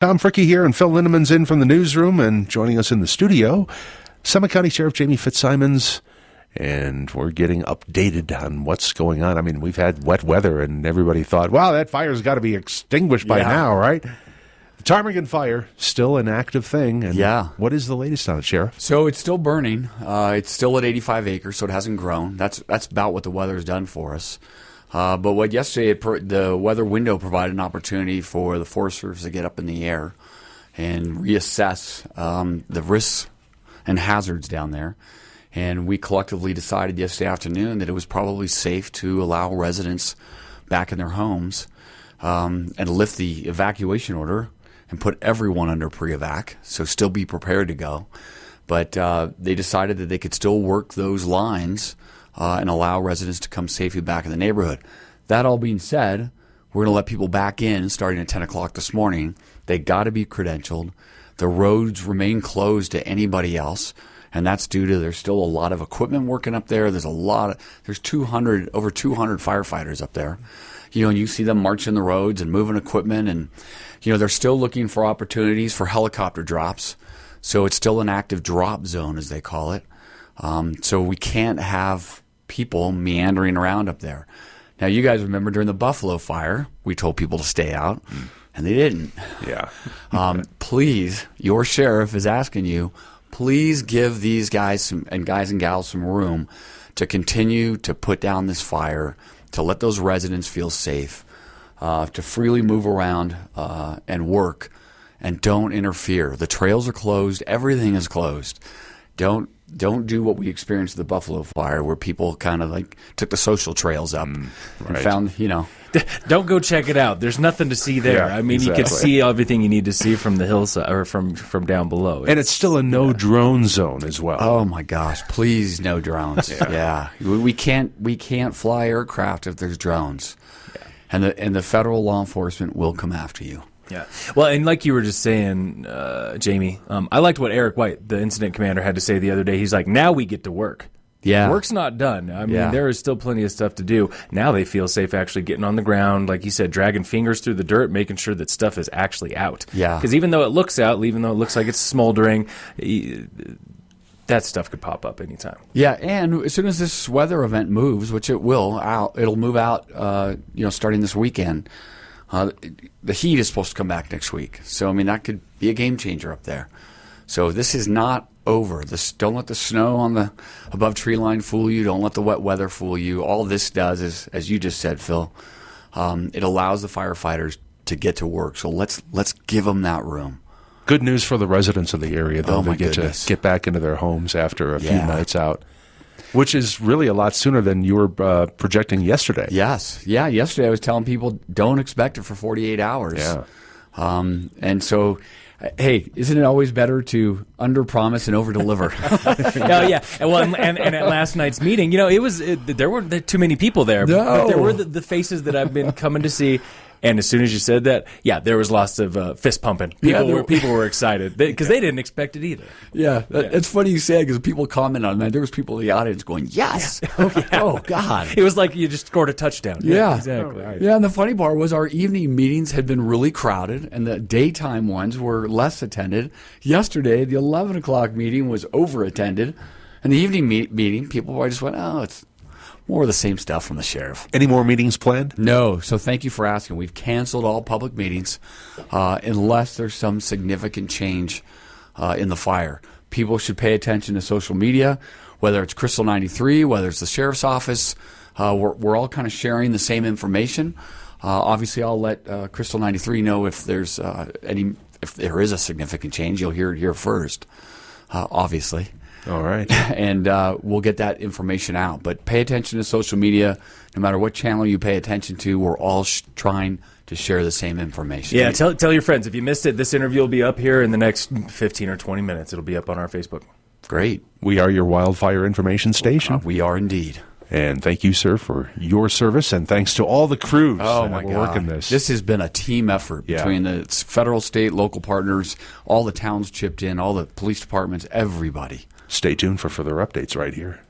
Tom Fricke here, and Phil Lindemann's in from the newsroom, and joining us in the studio, Summit County Sheriff Jamie FitzSimons, and we're getting updated on what's going on. I mean, we've had wet weather, and everybody thought, wow, that fire's got to be extinguished by now, right? The Ptarmigan Fire, still an active thing. And what is the latest on it, Sheriff? So it's still burning. It's still at 85 acres, so it hasn't grown. That's about what the weather's done for us. But what yesterday, the weather window provided an opportunity for the Forest Service to get up in the air and reassess the risks and hazards down there. And we collectively decided yesterday afternoon that it was probably safe to allow residents back in their homes and lift the evacuation order and put everyone under pre-evac, so still be prepared to go. But they decided that they could still work those lines and allow residents to come safely back in the neighborhood. That all being said, we're going to let people back in starting at 10 o'clock this morning. They got to be credentialed. The roads remain closed to anybody else, and that's due to there's still a lot of equipment working up there. There's over 200 firefighters up there. You know, and you see them marching the roads and moving equipment, and you know they're still looking for opportunities for helicopter drops. So it's still an active drop zone, as they call it. So we can't have people meandering around up there. Now, you guys remember during the Buffalo fire, we told people to stay out, and they didn't. Yeah. Please, your sheriff is asking you, please give these guys and gals some room to continue to put down this fire, to let those residents feel safe, to freely move around and work, and don't interfere. The trails are closed. Everything is closed. Don't do what we experienced at the Buffalo fire, where people kind of like took the social trails up and found, you know. Don't go check it out. There's nothing to see there. Yeah, I mean, you can see everything you need to see from the hillside or from down below. And it's still a no drone zone as well. Oh my gosh! Please, no drones. We can't fly aircraft if there's drones, and the federal law enforcement will come after you. Yeah. Well, and like you were just saying, Jamie, I liked what Eric White, the incident commander, had to say the other day. He's like, now we get to work. Yeah. Work's not done. I mean, there is still plenty of stuff to do. Now they feel safe actually getting on the ground, like you said, dragging fingers through the dirt, making sure that stuff is actually out. Yeah. Because even though it looks out, even though it looks like it's smoldering, that stuff could pop up anytime. Yeah, and as soon as this weather event moves, which it will, it'll move out, starting this weekend. The heat is supposed to come back next week. So, I mean, that could be a game changer up there. So this is not over. Don't let the snow on the above tree line fool you. Don't let the wet weather fool you. All this does is, as you just said, Phil, it allows the firefighters to get to work. So let's give them that room. Good news for the residents of the area, though. They get to get back into their homes after a few nights out, which is really a lot sooner than you were projecting yesterday. Yes. Yeah, yesterday I was telling people don't expect it for 48 hours. Yeah. And so, hey, isn't it always better to under-promise and over-deliver? Oh, yeah. And at last night's meeting, you know, there weren't too many people there. No. But there were the faces that I've been coming to see. And as soon as you said that, there was lots of fist pumping. People were excited because they didn't expect it either. Yeah, it's funny you say it because people comment on that. There was people in the audience going, "Yes, oh God!" It was like you just scored a touchdown. Yeah, exactly. Right. Yeah, and the funny part was our evening meetings had been really crowded, and the daytime ones were less attended. Yesterday, the 11 o'clock meeting was over-attended, and the evening meeting, people just went, "Oh, it's more of the same stuff from the sheriff." Any more meetings planned? No. So thank you for asking. We've canceled all public meetings unless there's some significant change in the fire. People should pay attention to social media, whether it's Krystal 93, whether it's the sheriff's office. We're all kind of sharing the same information. Obviously, I'll let Krystal 93 know if there's if there is a significant change. You'll hear it here first, obviously. All right. And we'll get that information out. But pay attention to social media. No matter what channel you pay attention to, we're all trying to share the same information. Yeah, tell your friends. If you missed it, this interview will be up here in the next 15 or 20 minutes. It'll be up on our Facebook. Great. We are your wildfire information station. We are indeed. And thank you, sir, for your service, and thanks to all the crews that are working this. This has been a team effort between the federal, state, local partners, all the towns chipped in, all the police departments, everybody. Stay tuned for further updates right here.